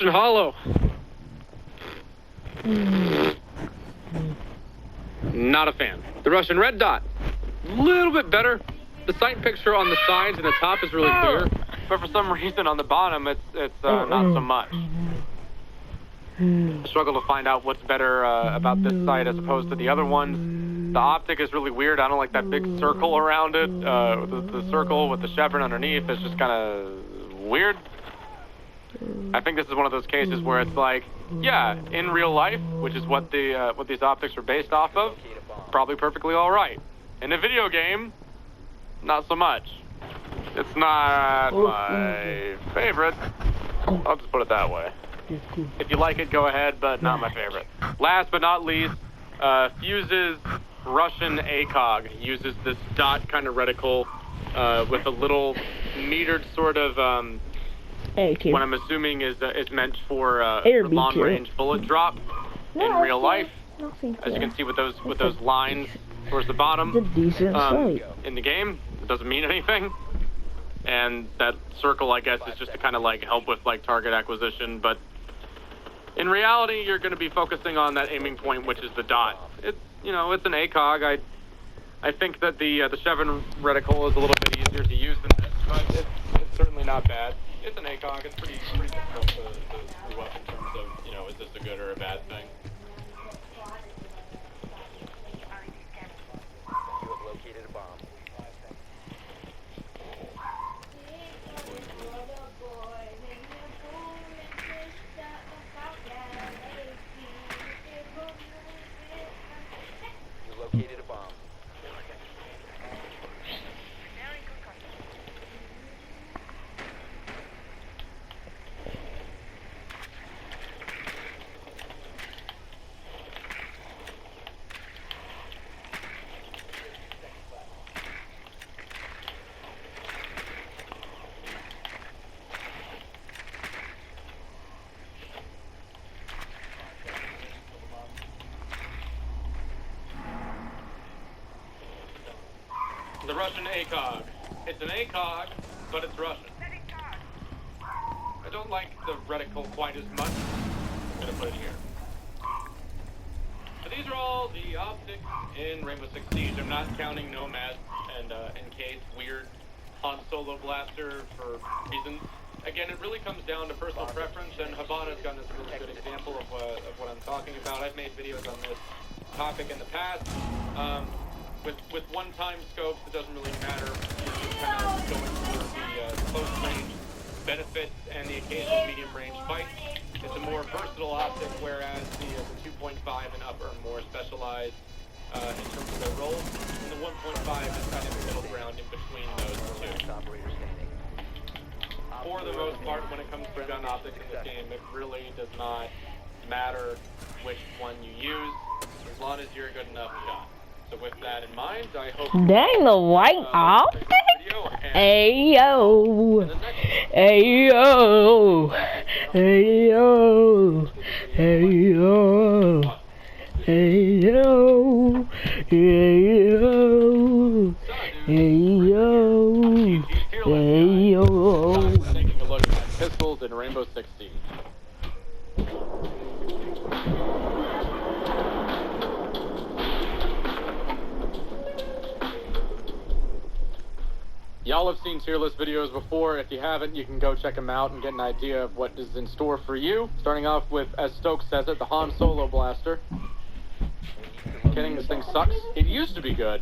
Hollow. Not a fan. The Russian red dot, a little bit better. The sight picture on the sides and the top is really clear, but for some reason on the bottom it's not so much. I struggle to find out what's better about this sight as opposed to the other ones. The optic is really weird. I don't like that big circle around it. The circle with the chevron underneath is just kind of weird. I think this is one of those cases where it's like, yeah, in real life, which is what these optics are based off of, probably perfectly all right. In a video game, not so much. It's not my favorite. I'll just put it that way. If you like it, go ahead, but not my favorite. Last but not least, Fuse's Russian ACOG uses this dot kind of reticle with a little metered sort of what I'm assuming is meant for long-range bullet drop in real life. As you can see with those lines towards the bottom in the game, it doesn't mean anything. And that circle, I guess, is just to kind of like help with like target acquisition, but in reality, you're going to be focusing on that aiming point, which is the dot. It's an ACOG. I think that the Chevron reticle is a little bit easier to use than this, but it's certainly not bad. It's an ACOG. It's pretty difficult to screw up in terms of, is this a good or a bad thing? You have located a bomb. Located a bomb. The Russian ACOG. It's an ACOG, but it's Russian. I don't like the reticle quite as much. I'm gonna put it here. So these are all the optics in Rainbow Six Siege. I'm not counting Nomad and Cade's weird Han Solo blaster for reasons. Again, it really comes down to personal preference, and Habana's gotten this really good example of what I'm talking about. I've made videos on this topic in the past. With one-time scopes, it doesn't really matter. You're just kind of going for the close range benefits and the occasional medium-range fight. It's a more versatile optic, whereas the 2.5 and up are more specialized in terms of their roles. And the 1.5 is kind of the middle ground in between those two. For the most part, when it comes to gun optics in this game, it really does not matter which one you use, as long as you're a good enough shot. So with that in mind, I hope dang, the white optic? Ayo. Ayo. Ayo. Ayo. Ayo. Ayo. Ayo. Ayo. Taking a look at pistols in Rainbow Six Siege. Y'all have seen tier list videos before. If you haven't, you can go check them out and get an idea of what is in store for you. Starting off with, as Stokes says it, the Han Solo blaster. Kidding, this thing sucks. It used to be good.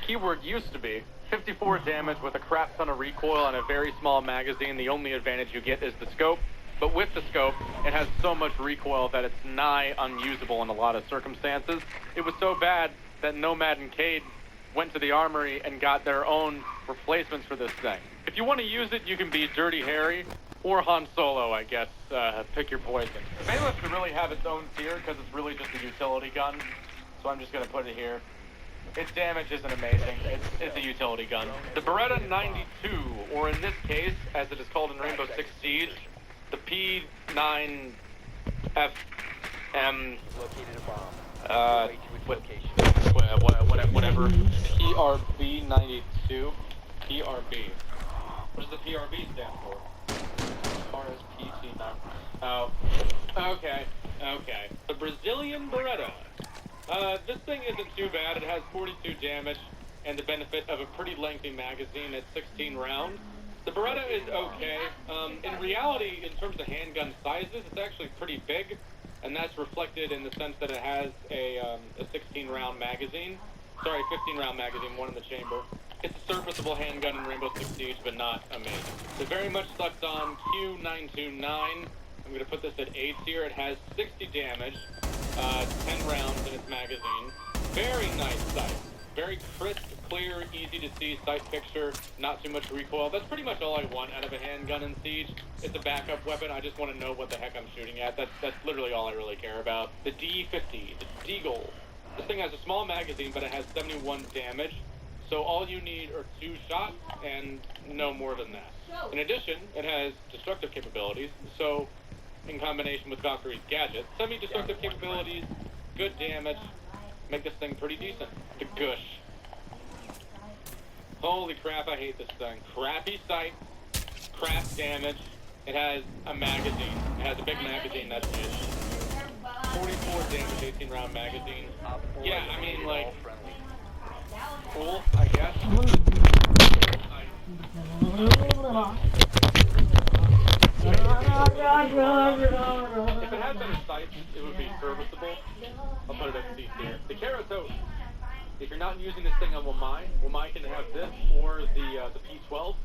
Keyword used to be. 54 damage with a crap ton of recoil and a very small magazine. The only advantage you get is the scope. But with the scope, it has so much recoil that it's nigh unusable in a lot of circumstances. It was so bad that Nomad and Cade went to the armory and got their own replacements for this thing. If you want to use it, you can be Dirty Harry or Han Solo, I guess. Pick your poison. Bailiff could really have its own tier because it's really just a utility gun. So I'm just going to put it here. Its damage isn't amazing. It's a utility gun. The Beretta 92, or in this case, as it is called in Rainbow Six Siege, the P9FM. Located a bomb. Whatever. PRB 92. PRB. What does the PRB stand for? As far as PC9. Oh, okay. The Brazilian Beretta. This thing isn't too bad. It has 42 damage and the benefit of a pretty lengthy magazine at 16 rounds. The Beretta is okay. In reality, in terms of handgun sizes, it's actually pretty big, and that's reflected in the sense that it has a 16-round magazine. Sorry, 15-round magazine, one in the chamber. It's a serviceable handgun in Rainbow Six Siege, but not amazing. It very much sucked on Q929. I'm going to put this at A tier. It has 60 damage, 10 rounds in its magazine. Very nice sight. Very crisp, clear, easy to see sight picture, not too much recoil. That's pretty much all I want out of a handgun in Siege. It's a backup weapon. I just want to know what the heck I'm shooting at. That's literally all I really care about. The D50, the Deagle. This thing has a small magazine, but it has 71 damage. So all you need are 2 shots and no more than that. In addition, it has destructive capabilities. So in combination with Valkyrie's gadget, semi-destructive capabilities, good damage, make this thing pretty decent. The gush. Holy crap, I hate this thing. Crappy sight, crap damage. It has a magazine. It has a big magazine, that's it. 44 damage, 18 round magazine. Yeah, I mean, like, cool, I guess. If it had better sights, it would be serviceable. I'll put it at C tier. The Keratote. If you're not using this thing on Wamai can have this or the P12.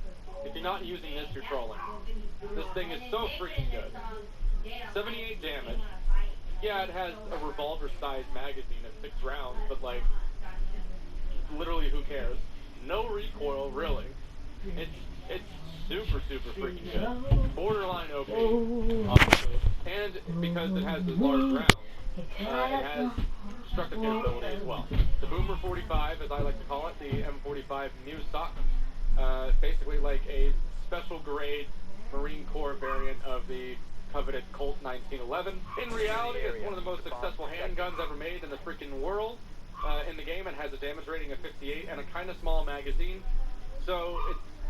If you're not using this, you're trolling. This thing is so freaking good. 78 damage. Yeah, it has a revolver-sized magazine at 6 rounds, but like, literally who cares? No recoil, really. It's super freaking good. Borderline OP, obviously. And because it has this large round, it has destructive capability as well. The Boomer 45, as I like to call it, the M45 New Stock, basically like a special grade Marine Corps variant of the coveted Colt 1911. In reality, it's one of the most successful handguns ever made in the freaking world. In the game, it has a damage rating of 58 and a kind of small magazine. So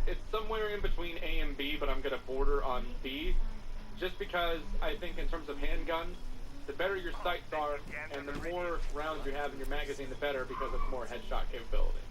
it's somewhere in between A and B, but I'm going to border on B. Just because I think in terms of handguns, the better your sights are, and the more rounds you have in your magazine, the better, because it's more headshot capability.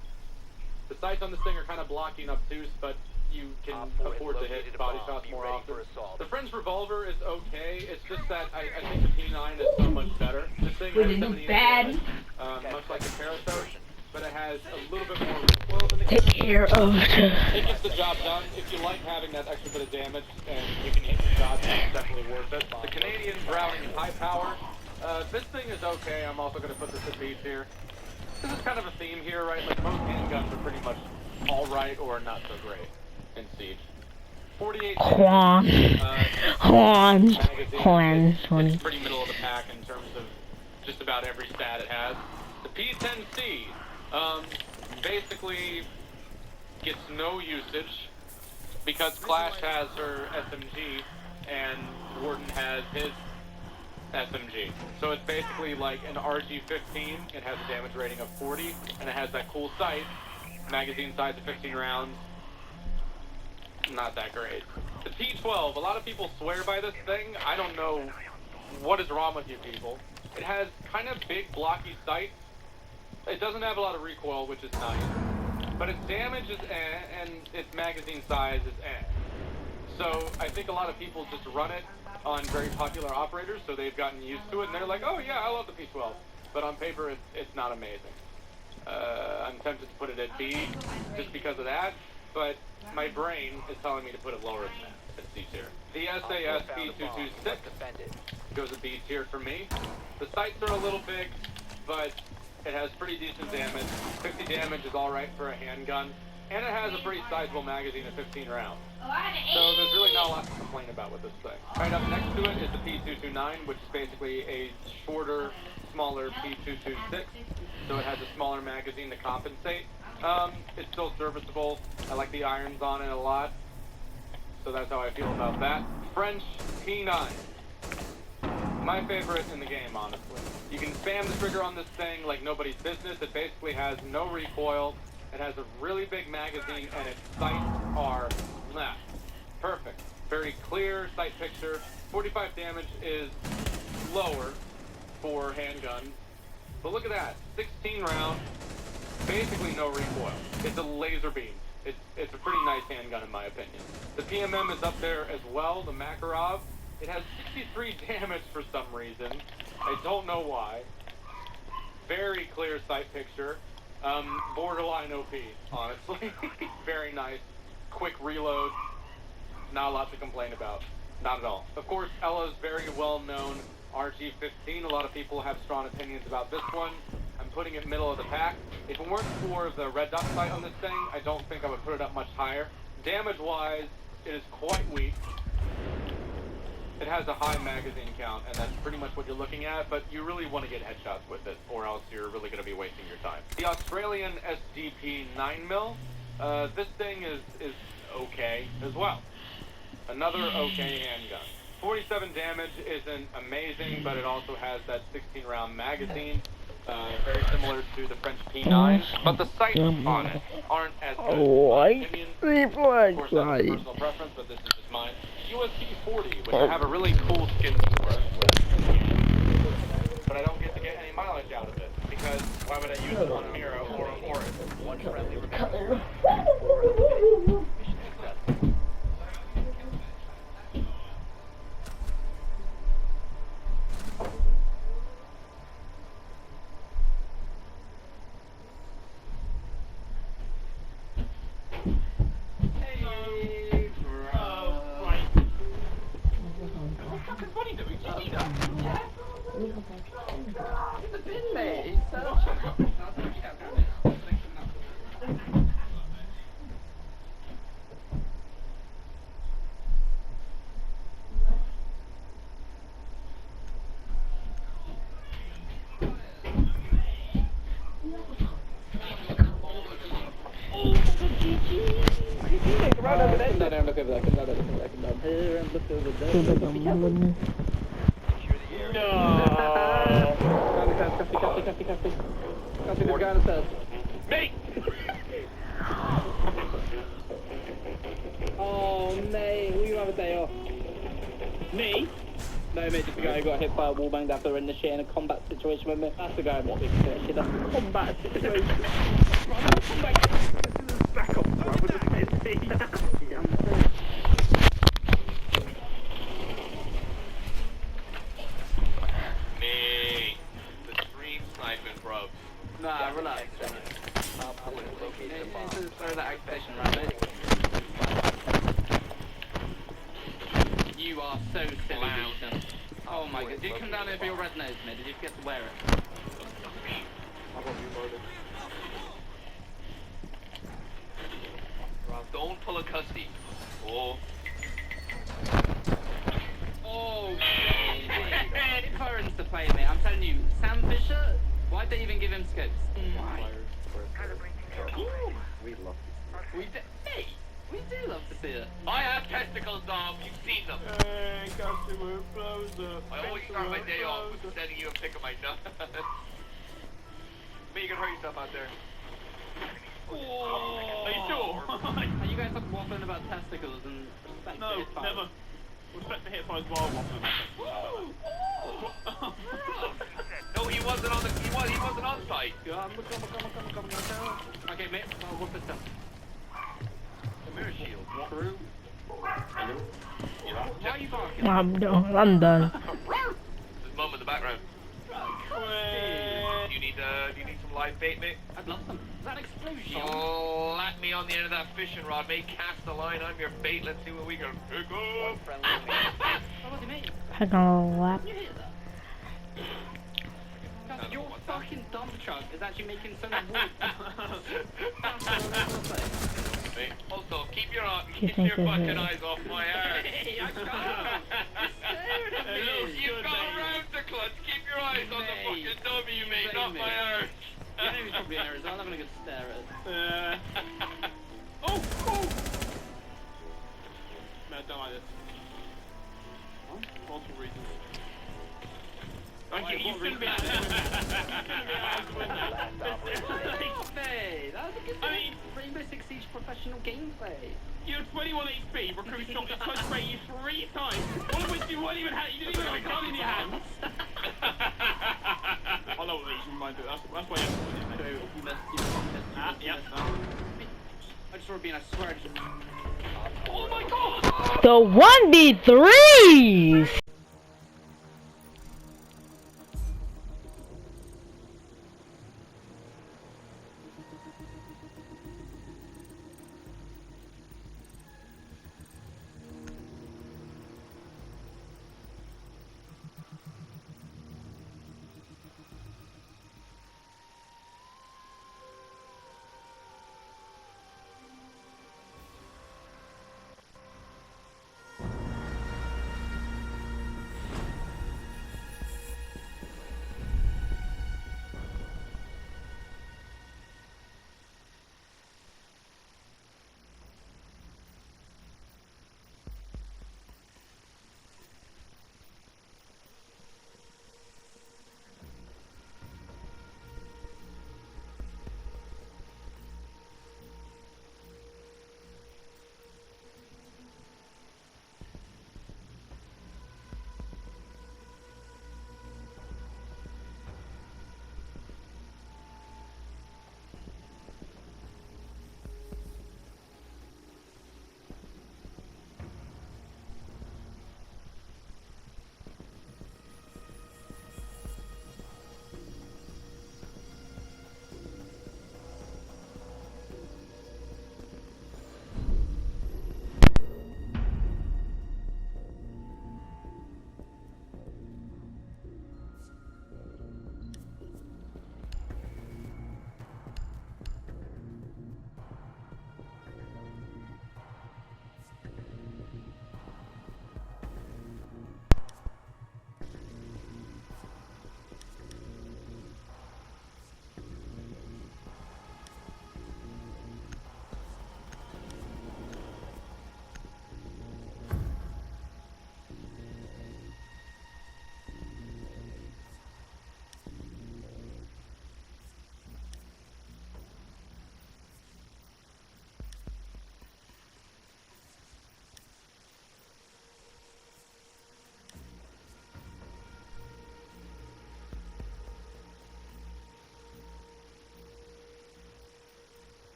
The sights on this thing are kind of blocky and obtuse, but you can afford to hit body shots more often. The French revolver is okay. It's just that I think the P9 is so much better. This thing has 78 damage, much like the Keratote, but it has a little bit more recoil than the Keratote. It gets the job done. If you like having that extra bit of damage and you can hit your shots, it's definitely worth it. The Canadian Browning High Power. This thing is okay. I'm also going to put this at B tier. This is kind of a theme here, right? Like most handguns are pretty much alright or not so great in Siege. 48 Juan. It's pretty middle of the pack in terms of just about every stat it has. The P10C basically gets no usage because Clash has her SMG and Warden has his SMG. So it's basically like an RG-15. It has a damage rating of 40 and it has that cool sight. Magazine size of 15 rounds. Not that great. The P12, a lot of people swear by this thing. I don't know what is wrong with you people. It has kind of big blocky sight. It doesn't have a lot of recoil, which is nice. But its damage is eh, and its magazine size is eh. So I think a lot of people just run it on very popular operators, so they've gotten used to it, and they're like, oh yeah, I love the P12. But on paper, it's not amazing. I'm tempted to put it at B just because of that, but my brain is telling me to put it lower than that, at C tier. The SAS P226 goes at B tier for me. The sights are a little big, but it has pretty decent damage. 50 damage is alright for a handgun, and it has a pretty sizable magazine of 15 rounds. So there's really not a lot to complain about with this thing. Right up next to it is the P229, which is basically a shorter, smaller P226. So it has a smaller magazine to compensate. It's still serviceable. I like the irons on it a lot. So that's how I feel about that. French P9. My favorite in the game, honestly. You can spam the trigger on this thing like nobody's business. It basically has no recoil. It has a really big magazine and its sights are perfect. very clear sight picture. 45 damage is lower for handguns. But look at that, 16 rounds, basically no recoil. It's a laser beam. It's a pretty nice handgun in my opinion. The PMM is up there as well, the Makarov. It has 63 damage for some reason. I don't know why. Very clear sight picture. Borderline OP, honestly. Very nice. Quick reload. Not a lot to complain about. Not at all. Of course, Ella's very well known RG-15. A lot of people have strong opinions about this one. I'm putting it middle of the pack. If it weren't for the red dot sight on this thing, I don't think I would put it up much higher. Damage-wise, it is quite weak. It has a high magazine count, and that's pretty much what you're looking at, but you really want to get headshots with it, or else you're really going to be wasting your time. The Australian SDP 9mm, this thing is okay as well. Another okay handgun. 47 damage isn't amazing, but it also has that 16-round magazine, very similar to the French P9. But the sights on it aren't as good. White Of course, that's a personal preference, but this is just mine. USP 40, which I have a really cool skin for it, but I don't get to get any mileage out of it, because why would I use it on a Miro or a Forest? One friendly remaining. Mate! Oh, mate, will you have a day off? Me? No, mate, just the guy who got hit by a wall banged after in the shit in a combat situation with me. That's the guy I'm not thinking shit. That's a combat situation. Back up, bro. Me. The stream sniping, bro. Nah, relax. Throw that activation right there. You are so silly, Ethan. Oh my god. Did you come down here for your red nose, mate? Did you forget to wear it? Don't pull a cussy. Oh. Oh, shit. Currents to play, mate. I'm telling you, Sam Fisher, why'd they even give him scopes? Why? We love We do, hey, we do love to see it. I have testicles, Dom. You've seen them. Hey, customer, closer. I always start my day off with sending you a pic of my nuts. But you can hurt yourself out there. Oh. Are you sure? Are you guys like waffling about testicles and respect No, to his never. Respect the hit fires while waffling. No, he wasn't on the. He wasn't on site. Come. Okay, mate, I'll whoop it down. The mirror shield. True. Why are you barking? I'm done. I'm done. There's mum in the background. Do you need some live bait, mate? I'd love some. Is that an explosion? Slap me on the end of that fishing rod, mate. Cast the line. I'm your bait. Let's see what we can pick up. friendly remaining. What was it, mate? Heck on a lap. Can you hear that? God, your fucking dump truck is actually making some noise. Mate, also, keep your You think fucking this is- eyes off my ass. Hey, I can't. You're staring at me. Look, you've got around the clutch. Keep your eyes on the Mate. fucking W, mate, Mate, not mate. my arse. You know he's probably in Arizona. I'm having a good stare at it. Oh! Man, I don't like this. Multiple reasons. Okay, you what shouldn't be. Last operator. Hey, that was a I mean, Rainbow Six Siege professional gameplay. you're 21 HP, recruit shot the touch spray you 3 times, one of which you didn't even have a gun in your hands. I know what these remind me of. That's why You missed. yep. I just remember I swear. Oh my god! The 1v3s!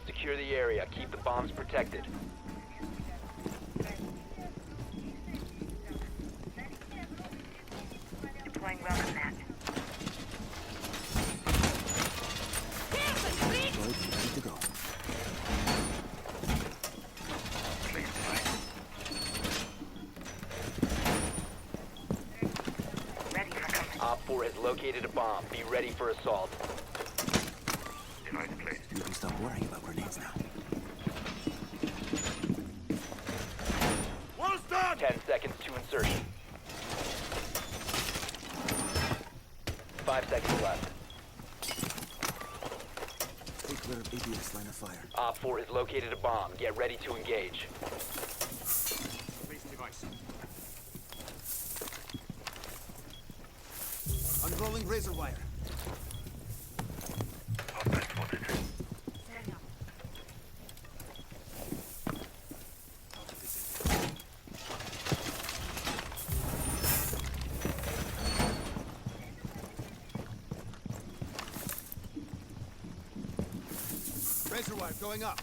Secure the area. Keep the bombs protected. Deploying welcome mat. Ready to go. Ready for combat. Op 4 has located a bomb. Be ready for assault. You can stop worrying about grenades now. 10 seconds to insertion. 5 seconds left. Take clear of ABS line of fire. Op 4 has located a bomb. Get ready to engage. Unrolling razor wire. Razor wire going up.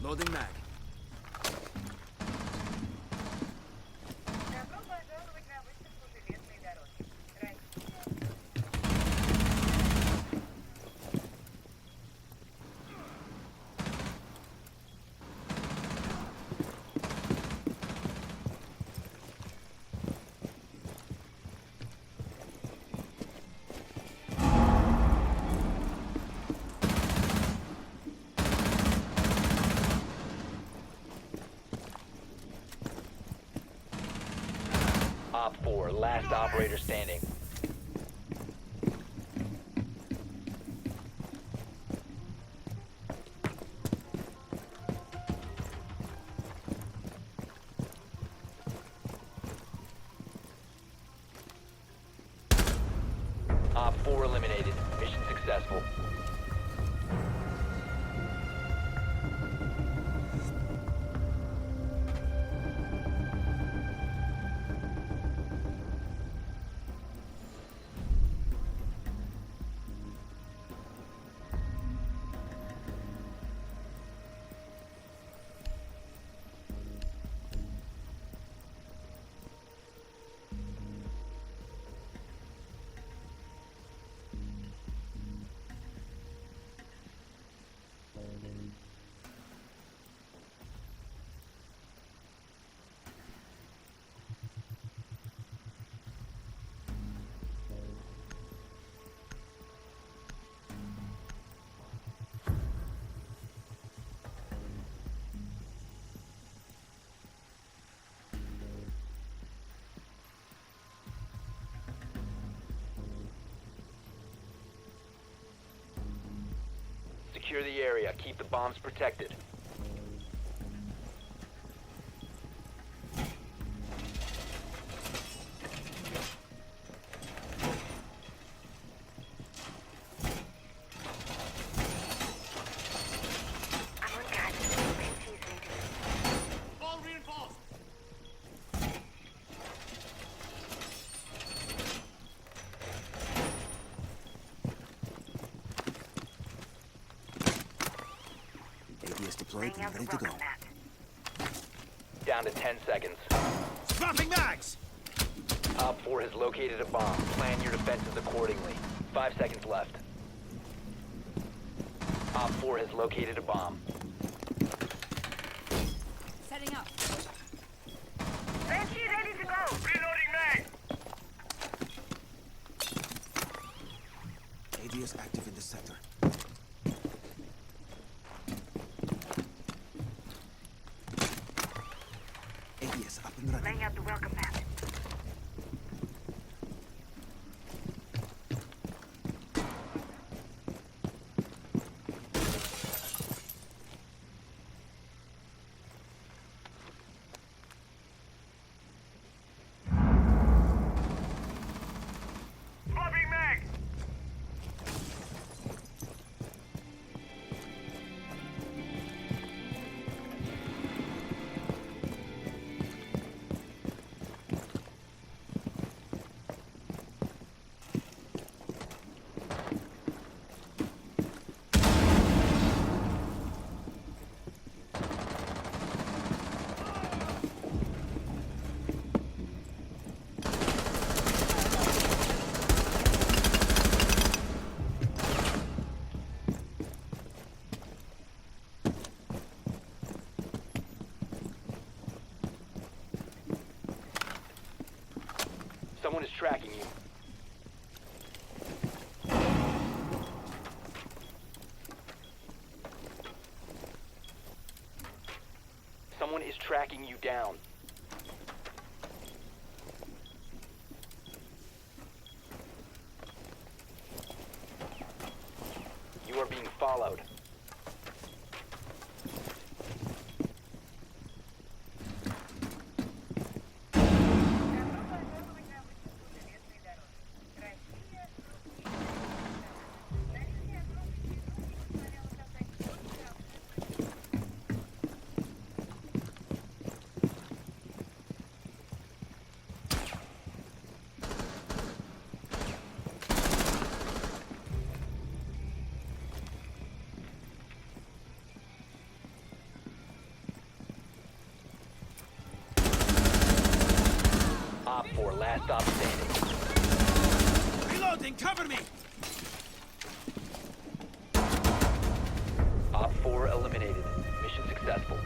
Loading mag. Op 4, last operator standing. Op 4 eliminated. Mission successful. Secure the area. Keep the bombs protected. I'm on guard. Safety is needed. All reinforced. ADS deployed Laying out and the ready to go. welcome mat. Down to 10 seconds. Dropping mags! Op 4 has located a bomb. Plan your defenses accordingly. 5 seconds left. Op 4 has located a bomb. Setting up. Banshee ready to go. Reloading mag. ADS active in this sector. ADS up and running. Laying out the welcome mat. Swapping mag. Someone is tracking you. Someone is tracking you down. You are being followed. Op 4, last stop standing. Reloading, cover me! Op 4 eliminated. Mission successful.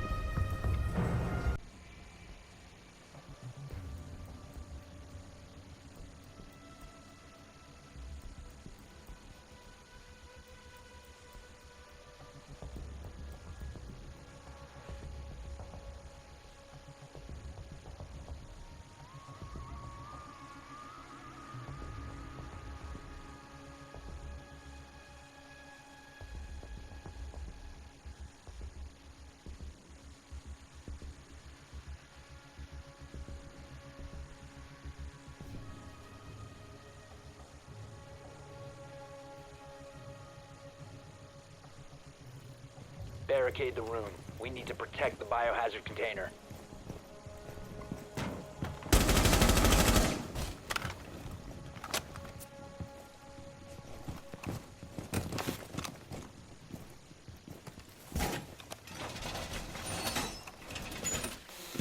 Barricade the room. We need to protect the biohazard container.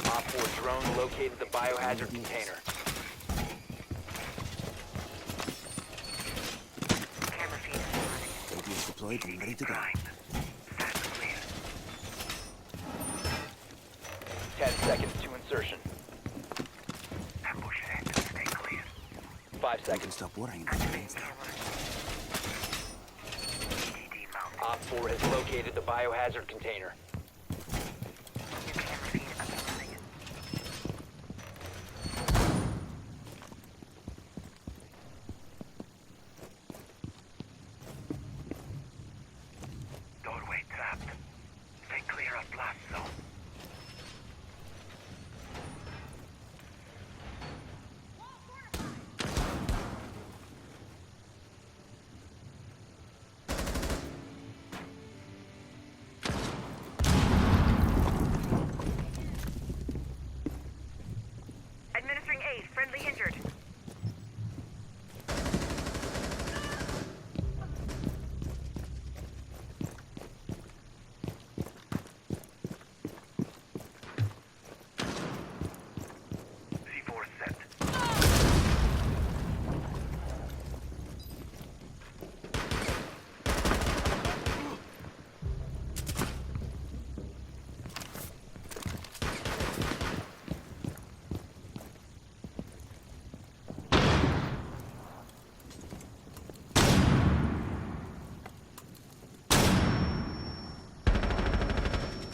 Op 4 drone located the biohazard container. Camera feed is running. ADS deployed and ready to go. That's clear. 10 seconds to insertion. Ambush set. Stay clear. 5 I can seconds. stop worrying. Activate cameras. EDD mount. Op 4 has located the biohazard container. New camera feed up and running. Doorway trapped. Stay clear of blast zone. Administering aid. Friendly injured. C4 set.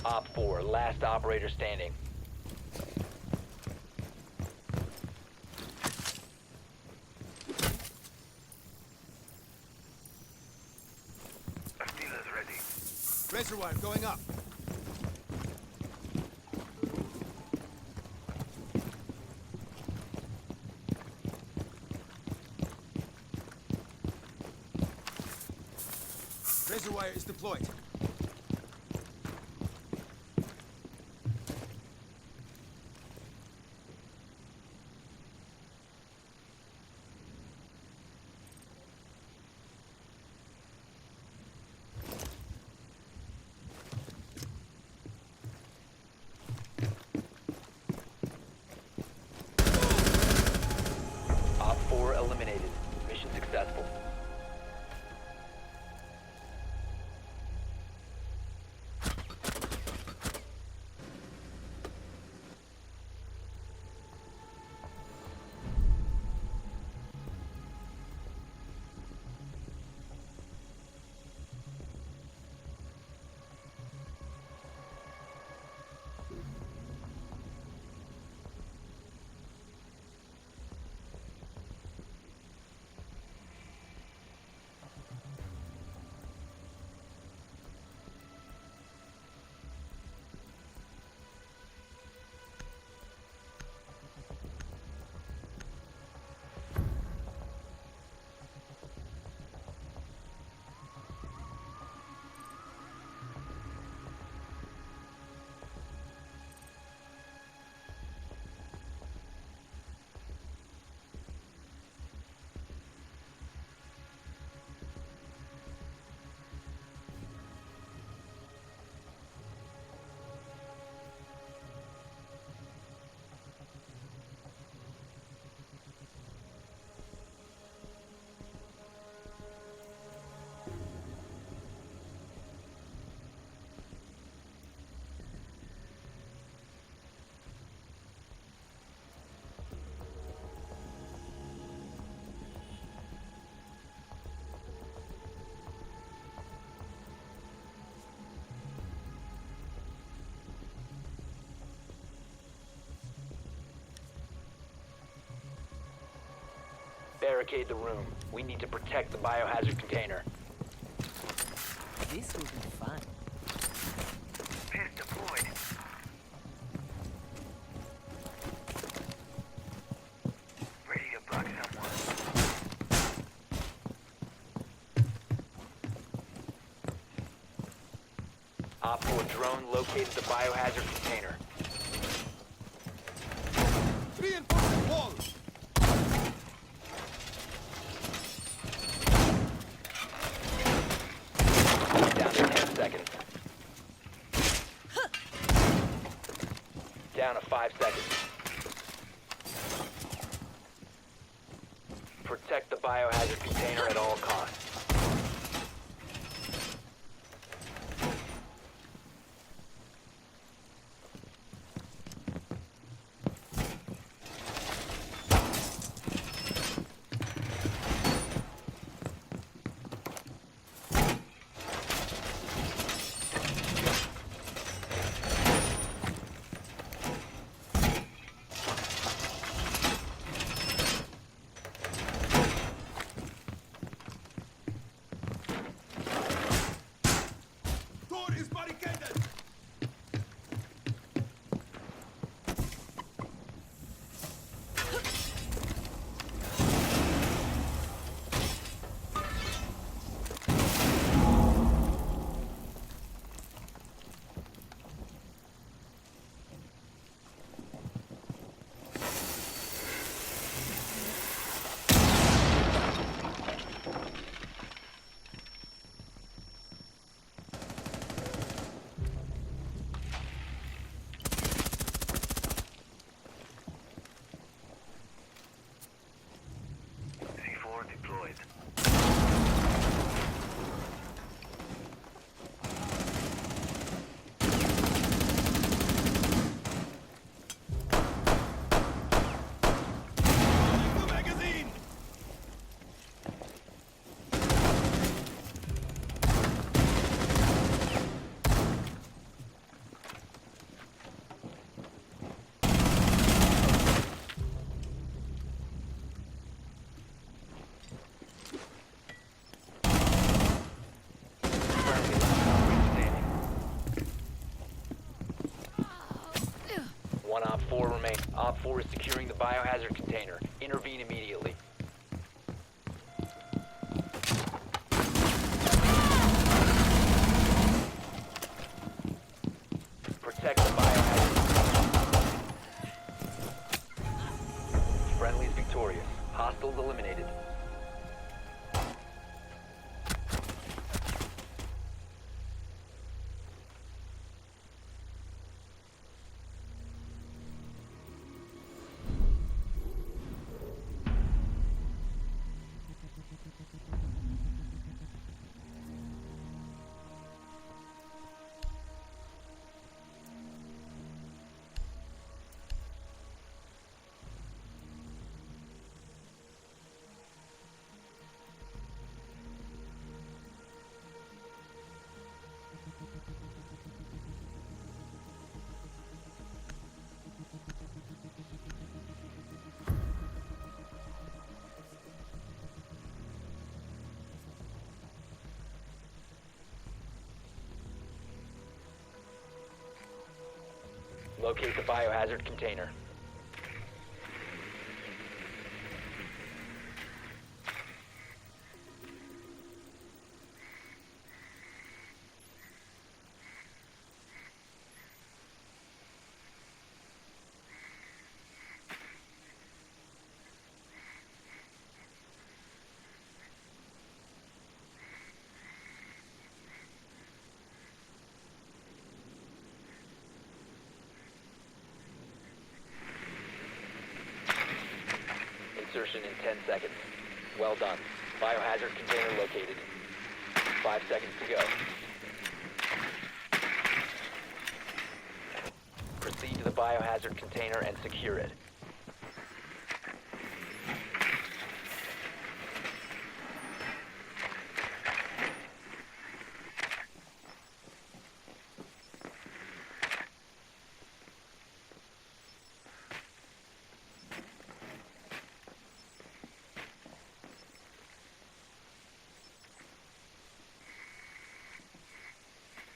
Op 4, last operator standing. Steelers ready. Razor wire going up. Razor wire is deployed. Op 4 eliminated. Mission successful. Barricade the room. We need to protect the biohazard container. This will be fun. Pin deployed. Ready to block someone. Op Op 4 drone located the biohazard container. Reinforcing wall! Down to 10 seconds. Down to 5 seconds. Protect the biohazard container at all costs. Door is barricaded! C4 deployed. The magazine! Friendly last standing. One Op 4 remains. Op 4 is securing the biohazard container. Intervene immediately. Protect the biohazard. Friendly is victorious. Hostiles eliminated. Locate the biohazard container. Insertion in 10 seconds. Well done. Biohazard container located. 5 seconds to go. Proceed to the biohazard container and secure it.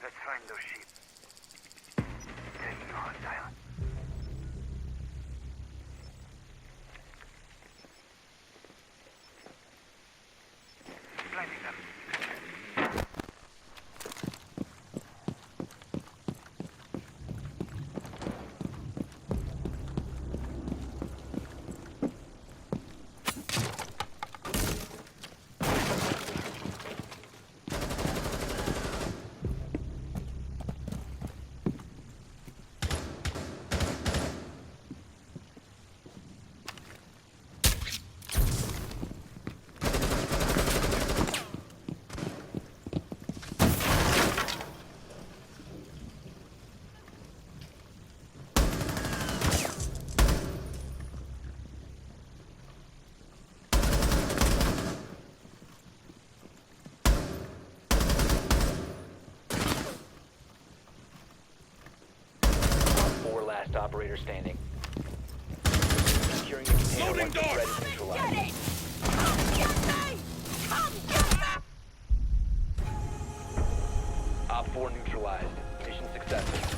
Let's find those sheep. Taking hostile. Blinding them. last operator standing. Securing the container once the threat is neutralized. Op 4 neutralized. Mission successful.